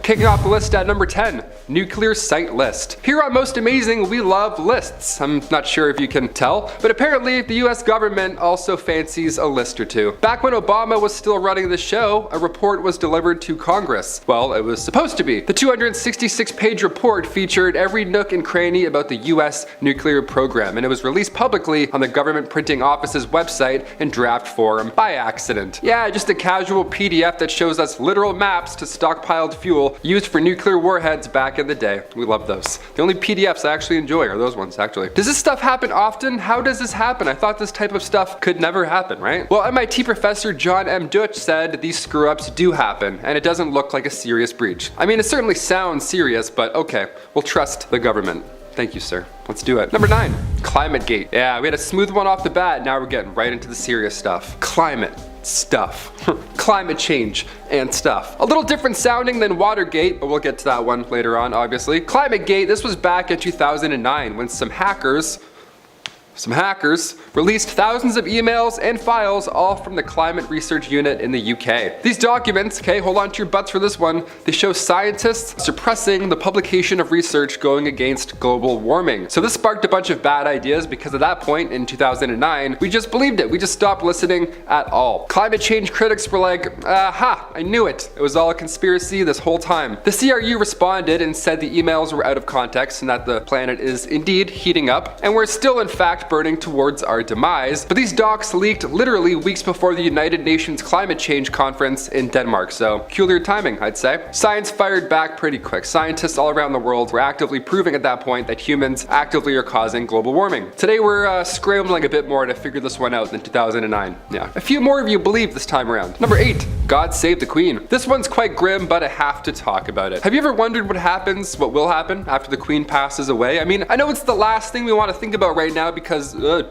Kicking off the list at number 10, nuclear site list. Here on Most Amazing, we love lists. I'm not sure if you can tell, but apparently the US government also fancies a list or two. Back when Obama was still running the show, a report was delivered to Congress. Well, it was supposed to be. The 266-page report featured every nook and cranny about the US nuclear program, and it was released publicly on the government printing office's website in draft form by accident. Yeah, just a casual PDF that shows us literal maps to stockpiled fuel used for nuclear warheads back in the day. We love those. The only PDFs I actually enjoy are those ones, actually. Does this stuff happen often? How does this happen? I thought this type of stuff could never happen, right? Well, MIT professor John M. Deutsch said these screw-ups do happen, and it doesn't look like a serious breach. I mean, it certainly sounds serious, but okay, we'll trust the government. Thank you, sir. Let's do it. Number 9, ClimateGate. Yeah, we had a smooth one off the bat, now we're getting right into the serious stuff. Climate stuff. Climate change and stuff. A little different sounding than Watergate, but we'll get to that one later on, obviously. ClimateGate, this was back in 2009 when some hackers released thousands of emails and files, all from the Climate Research Unit in the UK. These documents, okay, hold on to your butts for this one, they show scientists suppressing the publication of research going against global warming. So this sparked a bunch of bad ideas because at that point in 2009, we just believed it. We just stopped listening at all. Climate change critics were like, aha, I knew it. It was all a conspiracy this whole time. The CRU responded and said the emails were out of context and that the planet is indeed heating up, and we're still in fact burning towards our demise. But these docs leaked literally weeks before the United Nations Climate Change Conference in Denmark, so peculiar timing, I'd say. Science fired back pretty quick. Scientists all around the world were actively proving at that point that humans actively are causing global warming. Today we're scrambling a bit more to figure this one out than 2009. Yeah, a few more of you believe this time around. Number 8, God Save the Queen. This one's quite grim, but I have to talk about it. Have you ever wondered what will happen after the Queen passes away? I mean, I know it's the last thing we want to think about right now because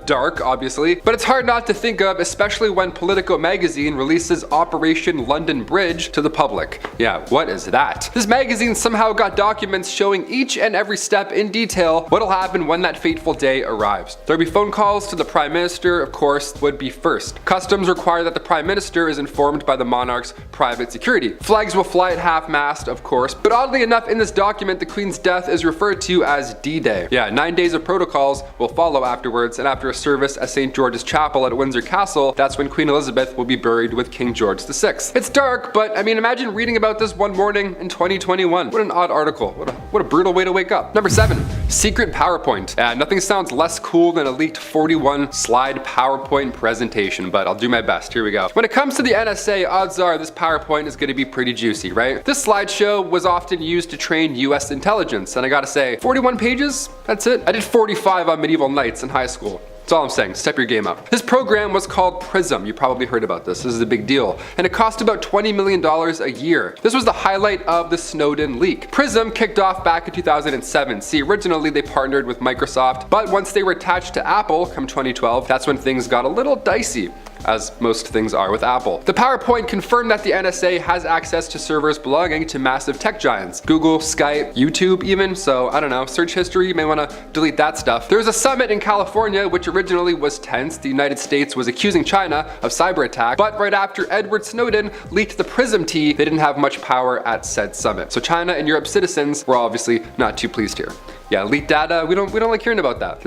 dark, obviously, but it's hard not to think of, especially when Politico magazine releases Operation London Bridge to the public. Yeah, what is that? This magazine somehow got documents showing each and every step in detail what'll happen when that fateful day arrives. There'll be phone calls to the Prime Minister, of course, would be first. Customs require that the Prime Minister is informed by the monarch's private security. Flags will fly at half-mast, of course, but oddly enough in this document the Queen's death is referred to as D-Day. Yeah, 9 days of protocols will follow afterwards, and after a service at St. George's Chapel at Windsor Castle, that's when Queen Elizabeth will be buried with King George VI. It's dark, but I mean, imagine reading about this one morning in 2021. What an odd article. What a brutal way to wake up. Number 7, secret PowerPoint. Nothing sounds less cool than a leaked 41-slide PowerPoint presentation, but I'll do my best. Here we go. When it comes to the NSA, odds are this PowerPoint is going to be pretty juicy, right? This slideshow was often used to train US intelligence, and I gotta say, 41 pages? That's it? I did 45 on medieval knights in high school. That's all I'm saying, step your game up. This program was called PRISM. You probably heard about this. This is a big deal. And it cost about $20 million a year. This was the highlight of the Snowden leak. PRISM kicked off back in 2007. See, originally they partnered with Microsoft, but once they were attached to Apple come 2012, that's when things got a little dicey, as most things are with Apple. The PowerPoint confirmed that the NSA has access to servers belonging to massive tech giants. Google, Skype, YouTube even, so I don't know, search history, you may want to delete that stuff. There was a summit in California which originally was tense. The United States was accusing China of cyber attack, but right after Edward Snowden leaked the PRISM tea, they didn't have much power at said summit. So China and Europe citizens were obviously not too pleased here. Yeah, leaked data, we don't like hearing about that.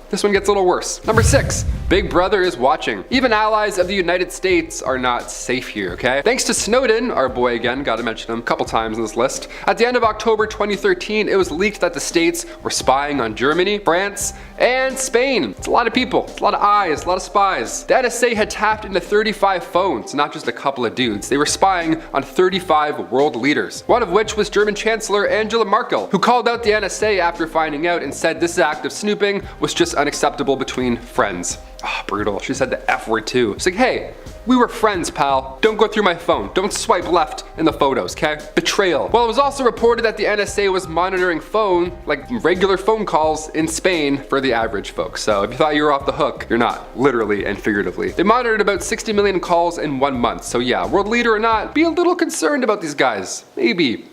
This one gets a little worse. Number 6, Big Brother is watching. Even allies of the United States are not safe here, okay? Thanks to Snowden, our boy again, gotta mention him a couple times in this list. At the end of October 2013, it was leaked that the states were spying on Germany, France, and Spain. It's a lot of people, it's a lot of eyes, a lot of spies. The NSA had tapped into 35 phones, not just a couple of dudes. They were spying on 35 world leaders, one of which was German Chancellor Angela Merkel, who called out the NSA after finding out and said this act of snooping was just unacceptable between friends. Ah, brutal. She said the F word too. It's like, hey, we were friends, pal. Don't go through my phone. Don't swipe left in the photos, okay? Betrayal. Well, it was also reported that the NSA was monitoring regular phone calls in Spain for the average folks. So if you thought you were off the hook, you're not, literally and figuratively. They monitored about 60 million calls in 1 month. So yeah, world leader or not, be a little concerned about these guys. Maybe.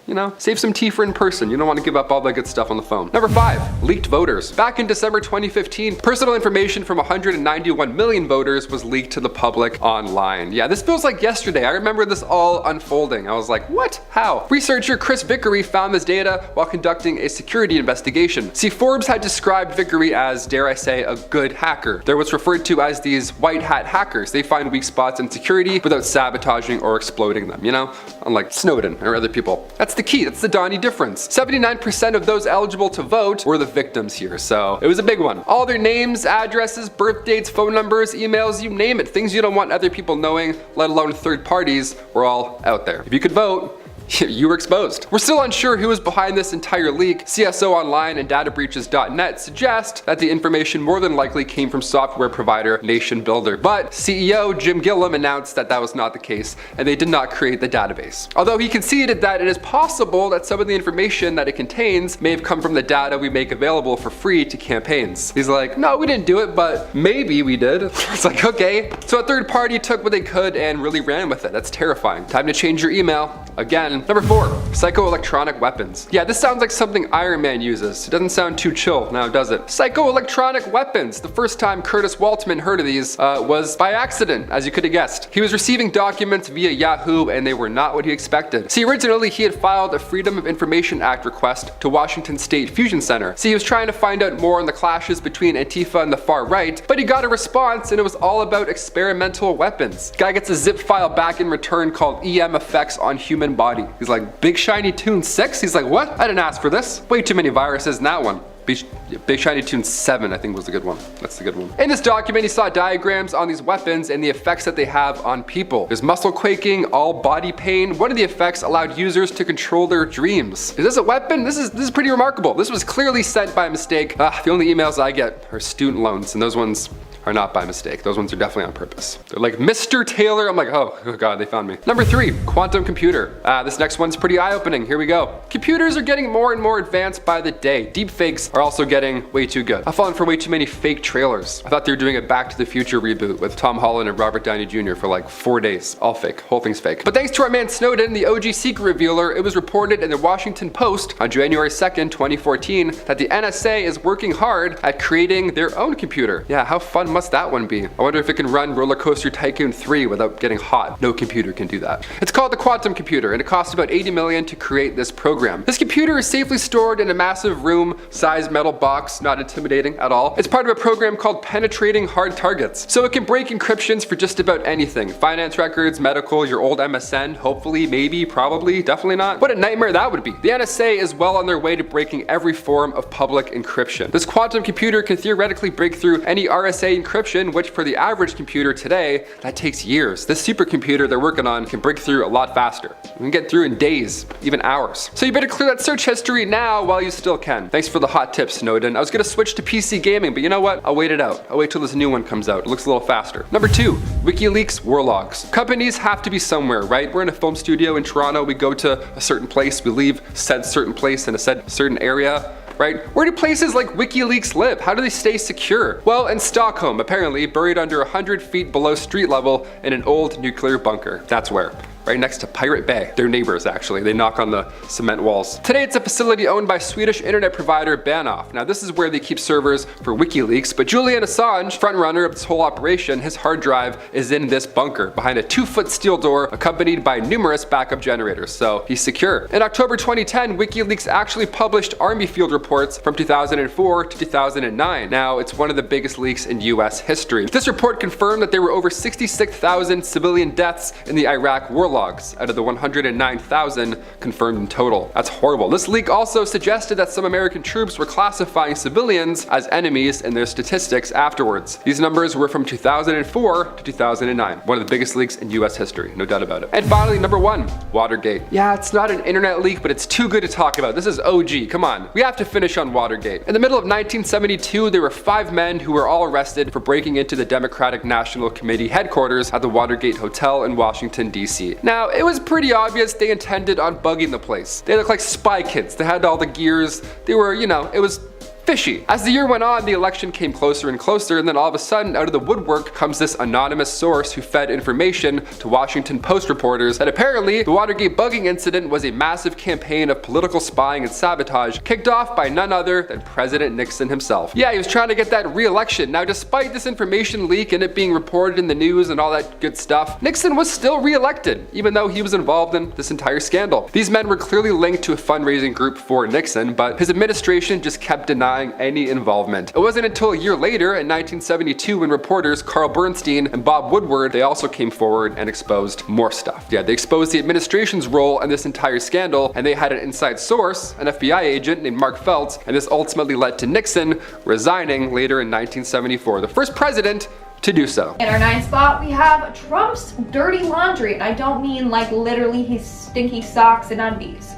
you know, save some tea for in person. You don't want to give up all that good stuff on the phone. Number 5, leaked voters. Back in December 2015, personal information from 191 million voters was leaked to the public online. Yeah, this feels like yesterday. I remember this all unfolding. I was like, what? How? Researcher Chris Vickery found this data while conducting a security investigation. See, Forbes had described Vickery as, dare I say, a good hacker. They're what's referred to as these white hat hackers. They find weak spots in security without sabotaging or exploding them, you know? Unlike Snowden or other people. That's the key. That's the Donnie difference. 79% of those eligible to vote were the victims here, so it was a big one. All their names, addresses, birth dates, phone numbers, emails, you name it. Things you don't want other people knowing, let alone third parties, were all out there. If you could vote, you were exposed. We're still unsure who is behind this entire leak. CSO Online and databreaches.net suggest that the information more than likely came from software provider Nation Builder, but CEO Jim Gilliam announced that that was not the case and they did not create the database. Although he conceded that it is possible that some of the information that it contains may have come from the data we make available for free to campaigns. He's like, no, we didn't do it, but maybe we did. It's like, okay. So a third party took what they could and really ran with it. That's terrifying. Time to change your email. Again. Number 4, PsychoElectronic Weapons. Yeah, this sounds like something Iron Man uses. It doesn't sound too chill now, does it? PsychoElectronic Weapons. The first time Curtis Waltman heard of these was by accident, as you could have guessed. He was receiving documents via Yahoo and they were not what he expected. See, originally he had filed a Freedom of Information Act request to Washington State Fusion Center. See, he was trying to find out more on the clashes between Antifa and the far right, but he got a response and it was all about experimental weapons. Guy gets a zip file back in return called EM effects on human body. He's like, Big Shiny Tune 6? He's like, what? I didn't ask for this. Way too many viruses in that one. Big Shiny Tune 7, I think, was the good one. That's the good one. In this document, he saw diagrams on these weapons and the effects that they have on people. There's muscle quaking, all body pain. One of the effects allowed users to control their dreams. Is this a weapon? This is pretty remarkable. This was clearly sent by mistake. The only emails I get are student loans, and those ones are not by mistake. Those ones are definitely on purpose. They're like, Mr. Taylor. I'm like, oh God, they found me. Number 3, quantum computer. This next one's pretty eye-opening. Here we go. Computers are getting more and more advanced by the day. Deepfakes are also getting way too good. I've fallen for way too many fake trailers. I thought they were doing a Back to the Future reboot with Tom Holland and Robert Downey Jr. for like 4 days. All fake. Whole thing's fake. But thanks to our man Snowden, the OG secret revealer, it was reported in the Washington Post on January 2nd, 2014, that the NSA is working hard at creating their own computer. Yeah, how fun must that one be? I wonder if it can run Roller Coaster Tycoon 3 without getting hot. No computer can do that. It's called the quantum computer and it costs about $80 million to create this program. This computer is safely stored in a massive room-sized metal box, not intimidating at all. It's part of a program called Penetrating Hard Targets. So it can break encryptions for just about anything. Finance records, medical, your old MSN, hopefully, maybe, probably, definitely not. What a nightmare that would be. The NSA is well on their way to breaking every form of public encryption. This quantum computer can theoretically break through any RSA encryption, which for the average computer today, that takes years. This supercomputer they're working on can break through a lot faster. You can get through in days, even hours. So you better clear that search history now while you still can. Thanks for the hot tips, Snowden. I was gonna switch to PC gaming, but you know what? I'll wait it out. I'll wait till this new one comes out. It looks a little faster. Number 2, Wikileaks War Logs. Companies have to be somewhere, right? We're in a film studio in Toronto. We go to a certain place. We leave said certain place in a said certain area. Right? Where do places like WikiLeaks live? How do they stay secure? Well, in Stockholm, apparently, buried under 100 feet below street level in an old nuclear bunker. That's where. Right next to Pirate Bay. They're neighbors, actually. They knock on the cement walls. Today, it's a facility owned by Swedish internet provider Bahnhof. Now, this is where they keep servers for WikiLeaks, but Julian Assange, frontrunner of this whole operation, his hard drive is in this bunker, behind a 2-foot steel door, accompanied by numerous backup generators, so he's secure. In October 2010, WikiLeaks actually published Army field reports from 2004 to 2009. Now, it's one of the biggest leaks in US history. This report confirmed that there were over 66,000 civilian deaths in the Iraq war logs out of the 109,000 confirmed in total. That's horrible. This leak also suggested that some American troops were classifying civilians as enemies in their statistics afterwards. These numbers were from 2004 to 2009. One of the biggest leaks in US history, no doubt about it. And finally, number 1, Watergate. Yeah, it's not an internet leak, but it's too good to talk about. This is OG, come on. We have to finish on Watergate. In the middle of 1972, there were 5 men who were all arrested for breaking into the Democratic National Committee headquarters at the Watergate Hotel in Washington, D.C. Now, it was pretty obvious they intended on bugging the place. They looked like spy kids. They had all the gears. They were, you know, it was fishy. As the year went on, the election came closer and closer, and then all of a sudden, out of the woodwork comes this anonymous source who fed information to Washington Post reporters that apparently the Watergate bugging incident was a massive campaign of political spying and sabotage kicked off by none other than President Nixon himself. Yeah, he was trying to get that re-election. Now, despite this information leak and it being reported in the news and all that good stuff, Nixon was still re-elected, even though he was involved in this entire scandal. These men were clearly linked to a fundraising group for Nixon, but his administration just kept denying any involvement. It wasn't until a year later, in 1972, when reporters Carl Bernstein and Bob Woodward, they also came forward and exposed more stuff. Yeah, they exposed the administration's role in this entire scandal, and they had an inside source, an FBI agent named Mark Feltz, and this ultimately led to Nixon resigning later in 1974, the first president to do so. In our 9th spot, we have Trump's dirty laundry, and I don't mean like literally his stinky socks and undies.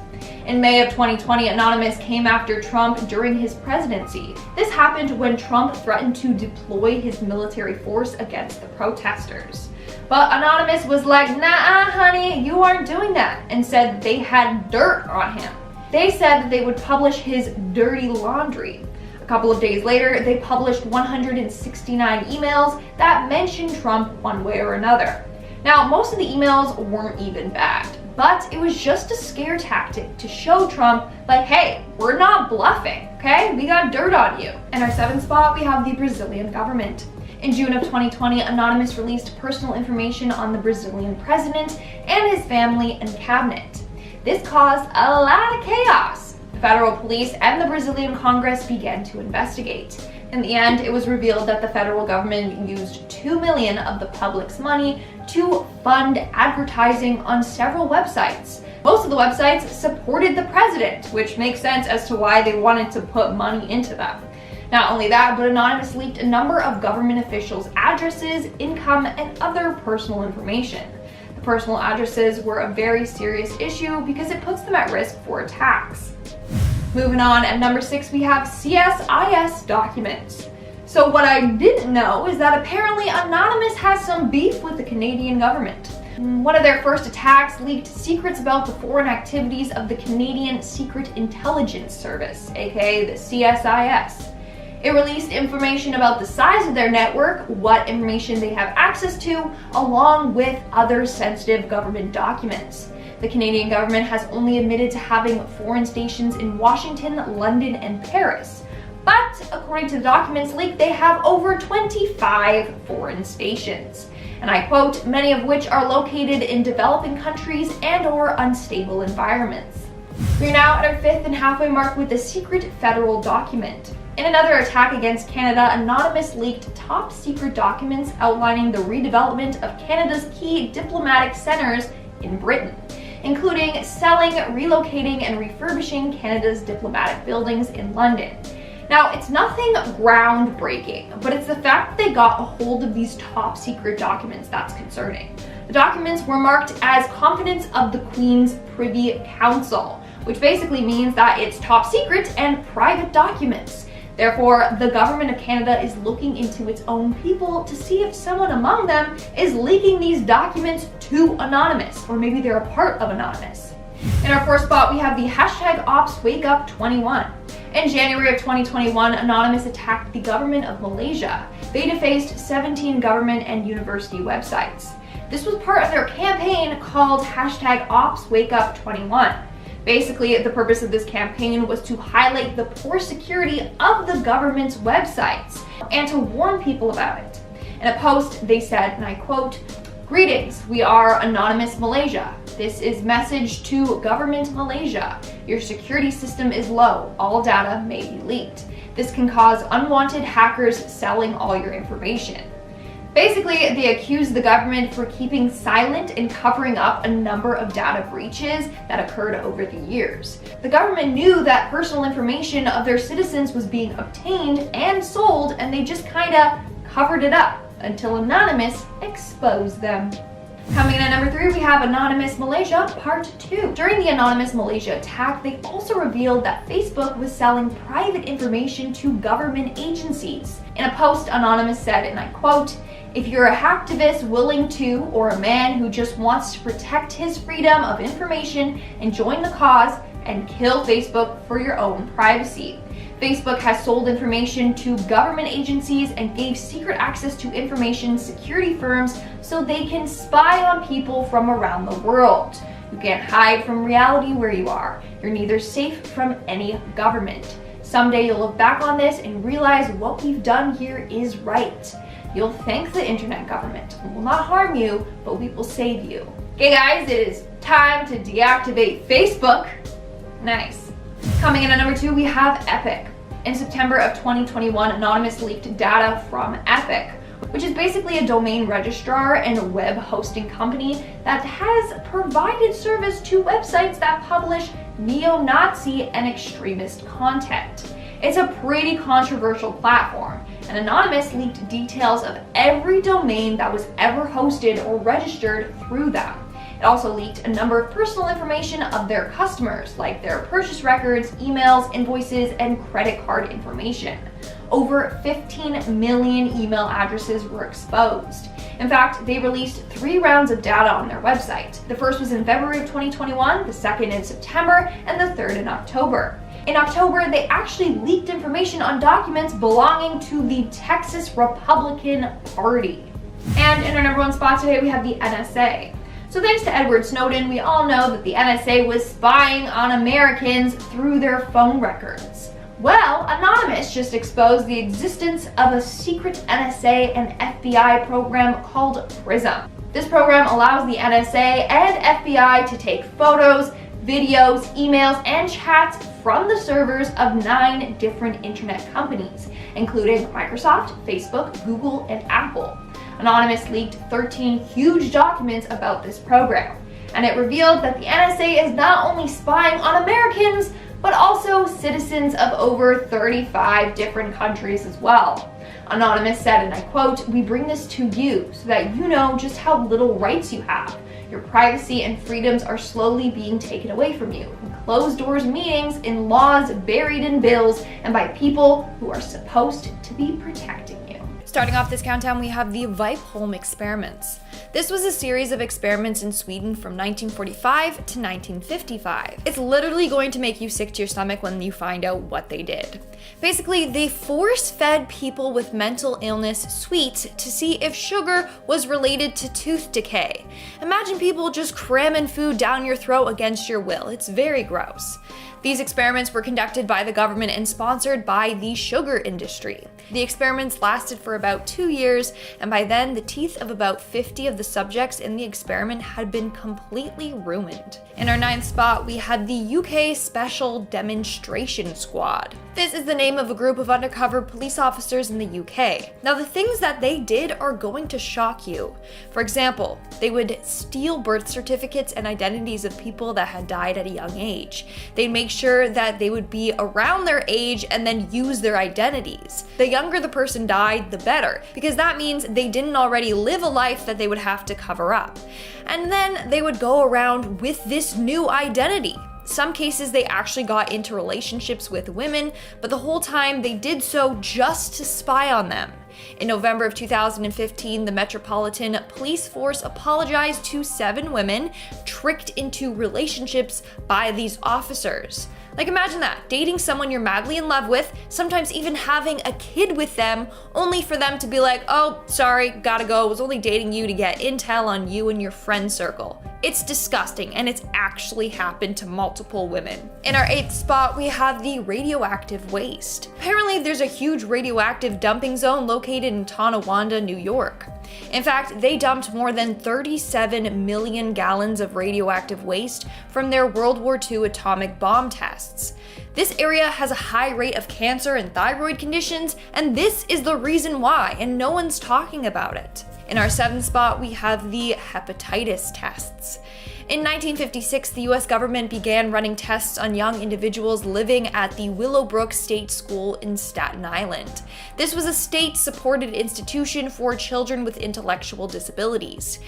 In May of 2020, Anonymous came after Trump during his presidency. This happened when Trump threatened to deploy his military force against the protesters. But Anonymous was like, nah, honey, you aren't doing that, and said they had dirt on him. They said that they would publish his dirty laundry. A couple of days later, they published 169 emails that mentioned Trump one way or another. Now, most of the emails weren't even bad, but it was just a scare tactic to show Trump, like, hey, we're not bluffing, okay? We got dirt on you. In our 7th spot, we have the Brazilian government. In June of 2020, Anonymous released personal information on the Brazilian president and his family and cabinet. This caused a lot of chaos. The federal police and the Brazilian Congress began to investigate. In the end, it was revealed that the federal government used $2 million of the public's money to fund advertising on several websites. Most of the websites supported the president, which makes sense as to why they wanted to put money into them. Not only that, but Anonymous leaked a number of government officials' addresses, income, and other personal information. The personal addresses were a very serious issue because it puts them at risk for attacks. Moving on, at number 6, we have CSIS documents. So what I didn't know is that apparently Anonymous has some beef with the Canadian government. One of their first attacks leaked secrets about the foreign activities of the Canadian Secret Intelligence Service, aka the CSIS. It released information about the size of their network, what information they have access to, along with other sensitive government documents. The Canadian government has only admitted to having foreign stations in Washington, London, and Paris. But according to the documents leaked, they have over 25 foreign stations. And I quote, many of which are located in developing countries and/or unstable environments. We're now at our 5th and halfway mark with the secret federal document. In another attack against Canada, Anonymous leaked top secret documents outlining the redevelopment of Canada's key diplomatic centers in Britain, including selling, relocating, and refurbishing Canada's diplomatic buildings in London. Now, it's nothing groundbreaking, but it's the fact that they got a hold of these top secret documents that's concerning. The documents were marked as confidence of the Queen's Privy Council, which basically means that it's top secret and private documents. Therefore, the government of Canada is looking into its own people to see if someone among them is leaking these documents to Anonymous, or maybe they're a part of Anonymous. In our 4th spot, we have the #OpsWakeUp21. In January of 2021, Anonymous attacked the government of Malaysia. They defaced 17 government and university websites. This was part of their campaign called #OpsWakeUp21. Basically, the purpose of this campaign was to highlight the poor security of the government's websites and to warn people about it. In a post, they said, and I quote, "Greetings, we are Anonymous Malaysia. This is message to Government Malaysia. Your security system is low. All data may be leaked. This can cause unwanted hackers selling all your information." Basically, they accused the government for keeping silent and covering up a number of data breaches that occurred over the years. The government knew that personal information of their citizens was being obtained and sold, and they just kinda covered it up until Anonymous exposed them. Coming in at number 3, we have Anonymous Malaysia Part 2. During the Anonymous Malaysia attack, they also revealed that Facebook was selling private information to government agencies. In a post, Anonymous said, and I quote, "If you're a hacktivist willing to, or a man who just wants to protect his freedom of information and join the cause, and kill Facebook for your own privacy. Facebook has sold information to government agencies and gave secret access to information security firms so they can spy on people from around the world. You can't hide from reality where you are. You're neither safe from any government. Someday you'll look back on this and realize what we've done here is right. You'll thank the internet government. We will not harm you, but we will save you. Okay guys, it is time to deactivate Facebook. Nice. Coming in at number 2, we have Epic. In September of 2021, Anonymous leaked data from Epic, which is basically a domain registrar and web hosting company that has provided service to websites that publish neo-Nazi and extremist content. It's a pretty controversial platform, and Anonymous leaked details of every domain that was ever hosted or registered through them. It also leaked a number of personal information of their customers, like their purchase records, emails, invoices, and credit card information. Over 15 million email addresses were exposed. In fact, they released 3 rounds of data on their website. The first was in February of 2021, the second in September, and the third in October. In October, they actually leaked information on documents belonging to the Texas Republican Party. And in our number 1 spot today, we have the NSA. So thanks to Edward Snowden, we all know that the NSA was spying on Americans through their phone records. Well, Anonymous just exposed the existence of a secret NSA and FBI program called PRISM. This program allows the NSA and FBI to take photos, videos, emails, and chats from the servers of 9 different internet companies, including Microsoft, Facebook, Google, and Apple. Anonymous leaked 13 huge documents about this program, and it revealed that the NSA is not only spying on Americans, but also citizens of over 35 different countries as well. Anonymous said, and I quote, "We bring this to you so that you know just how little rights you have. Your privacy and freedoms are slowly being taken away from you in closed doors meetings, in laws buried in bills, and by people who are supposed to be protecting you." Starting off this countdown, we have the Vipeholm experiments. This was a series of experiments in Sweden from 1945 to 1955. It's literally going to make you sick to your stomach when you find out what they did. Basically, they force-fed people with mental illness sweets to see if sugar was related to tooth decay. Imagine people just cramming food down your throat against your will. It's very gross. These experiments were conducted by the government and sponsored by the sugar industry. The experiments lasted for about 2 years, and by then the teeth of about 50 of the subjects in the experiment had been completely ruined. In our 9th spot, we had the UK Special Demonstration Squad. This is the name of a group of undercover police officers in the UK. Now, the things that they did are going to shock you. For example, they would steal birth certificates and identities of people that had died at a young age. They'd make sure that they would be around their age and then use their identities. The younger the person died, the better, because that means they didn't already live a life that they would have to cover up. And then they would go around with this new identity. Some cases they actually got into relationships with women, but the whole time they did so just to spy on them. In November of 2015, the Metropolitan Police Force apologized to 7 women tricked into relationships by these officers. Like, imagine that, dating someone you're madly in love with, sometimes even having a kid with them, only for them to be like, "Oh, sorry, gotta go, was only dating you to get intel on you and your friend circle." It's disgusting, and it's actually happened to multiple women. In our 8th spot, we have the radioactive waste. Apparently, there's a huge radioactive dumping zone located in Tonawanda, New York. In fact, they dumped more than 37 million gallons of radioactive waste from their World War II atomic bomb tests. This area has a high rate of cancer and thyroid conditions, and this is the reason why, and no one's talking about it. In our 7th spot, we have the hepatitis tests. In 1956, the US government began running tests on young individuals living at the Willowbrook State School in Staten Island. This was a state-supported institution for children with intellectual disabilities.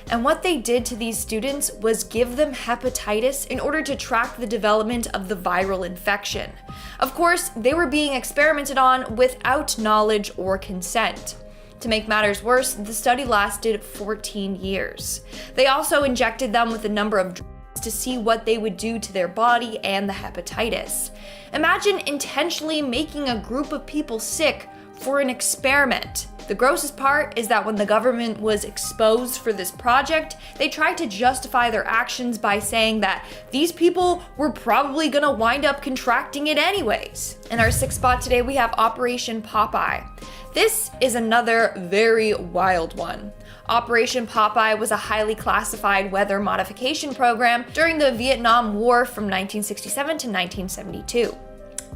And what they did to these students was give them hepatitis in order to track the development of the viral infection. Of course, they were being experimented on without knowledge or consent. To make matters worse, the study lasted 14 years. They also injected them with a number of to see what they would do to their body and the hepatitis. Imagine intentionally making a group of people sick for an experiment. The grossest part is that when the government was exposed for this project, they tried to justify their actions by saying that these people were probably gonna wind up contracting it anyways. In our sixth spot today, we have Operation Popeye. This is another very wild one. Operation Popeye was a highly classified weather modification program during the Vietnam War from 1967 to 1972.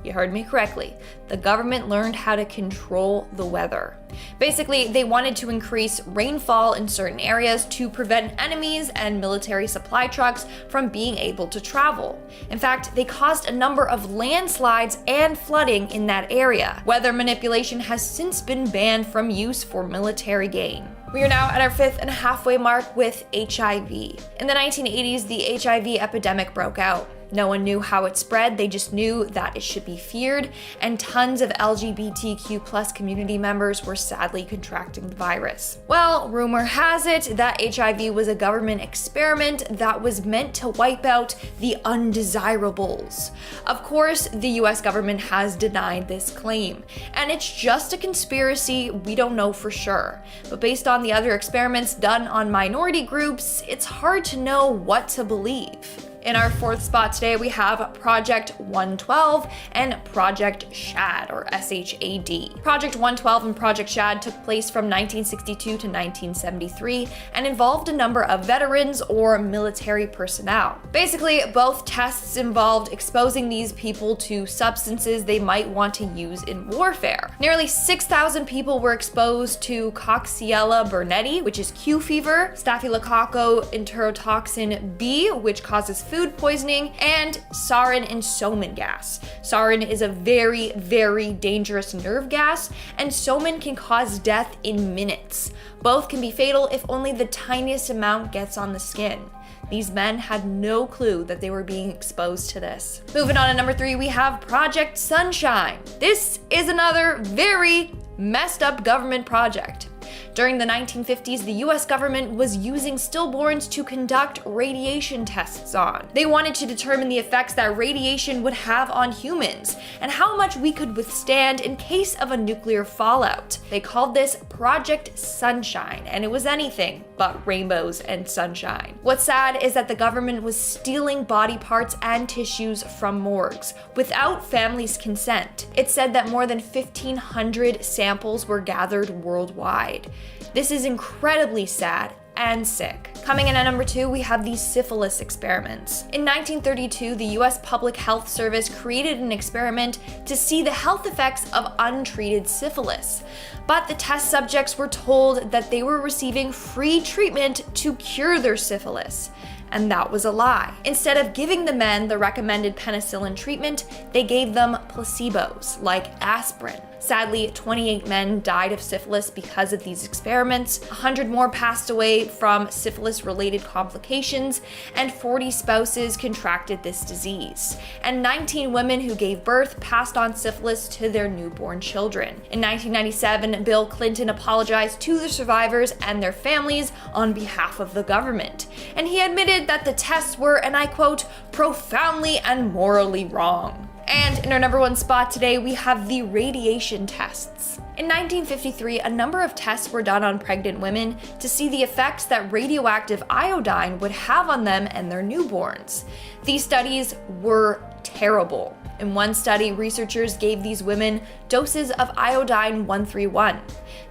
You heard me correctly. The government learned how to control the weather. Basically, they wanted to increase rainfall in certain areas to prevent enemies and military supply trucks from being able to travel. In fact, they caused a number of landslides and flooding in that area. Weather manipulation has since been banned from use for military gain. We are now at our fifth and halfway mark with HIV. In the 1980s, the HIV epidemic broke out. No one knew how it spread, they just knew that it should be feared, and tons of LGBTQ+ community members were sadly contracting the virus. Well, rumor has it that HIV was a government experiment that was meant to wipe out the undesirables. Of course, the US government has denied this claim, and it's just a conspiracy, we don't know for sure. But based on the other experiments done on minority groups, it's hard to know what to believe. In our fourth spot today, we have Project 112 and Project SHAD, or SHAD. Project 112 and Project SHAD took place from 1962 to 1973 and involved a number of veterans or military personnel. Basically, both tests involved exposing these people to substances they might want to use in warfare. Nearly 6,000 people were exposed to Coxiella burnetii, which is Q fever, Staphylococcus enterotoxin B, which causes food poisoning, and sarin and soman gas. Sarin is a very, very dangerous nerve gas, and soman can cause death in minutes. Both can be fatal if only the tiniest amount gets on the skin. These men had no clue that they were being exposed to this. Moving on to number 3, we have Project Sunshine. This is another very messed up government project. During the 1950s, the US government was using stillborns to conduct radiation tests on. They wanted to determine the effects that radiation would have on humans and how much we could withstand in case of a nuclear fallout. They called this Project Sunshine, and it was anything but rainbows and sunshine. What's sad is that the government was stealing body parts and tissues from morgues without families' consent. It's said that more than 1,500 samples were gathered worldwide. This is incredibly sad and sick. Coming in at number 2, we have the syphilis experiments. In 1932, the US Public Health Service created an experiment to see the health effects of untreated syphilis. But the test subjects were told that they were receiving free treatment to cure their syphilis. And that was a lie. Instead of giving the men the recommended penicillin treatment, they gave them placebos, like aspirin. Sadly, 28 men died of syphilis because of these experiments, 100 more passed away from syphilis-related complications, and 40 spouses contracted this disease. And 19 women who gave birth passed on syphilis to their newborn children. In 1997, Bill Clinton apologized to the survivors and their families on behalf of the government. And he admitted that the tests were, and I quote, profoundly and morally wrong. And in our number 1 spot today, we have the radiation tests. In 1953, a number of tests were done on pregnant women to see the effects that radioactive iodine would have on them and their newborns. These studies were terrible. In one study, researchers gave these women doses of iodine 131.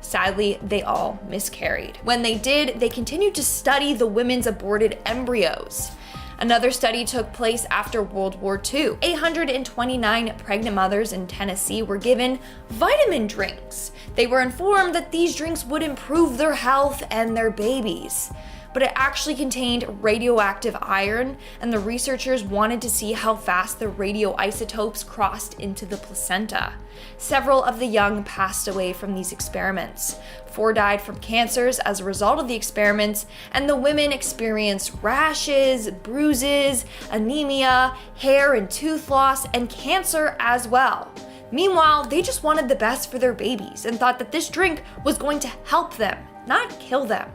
Sadly, they all miscarried. When they did, they continued to study the women's aborted embryos. Another study took place after World War II. 829 pregnant mothers in Tennessee were given vitamin drinks. They were informed that these drinks would improve their health and their babies. But it actually contained radioactive iron, and the researchers wanted to see how fast the radioisotopes crossed into the placenta. Several of the young passed away from these experiments. 4 died from cancers as a result of the experiments, and the women experienced rashes, bruises, anemia, hair and tooth loss, and cancer as well. Meanwhile, they just wanted the best for their babies and thought that this drink was going to help them, not kill them.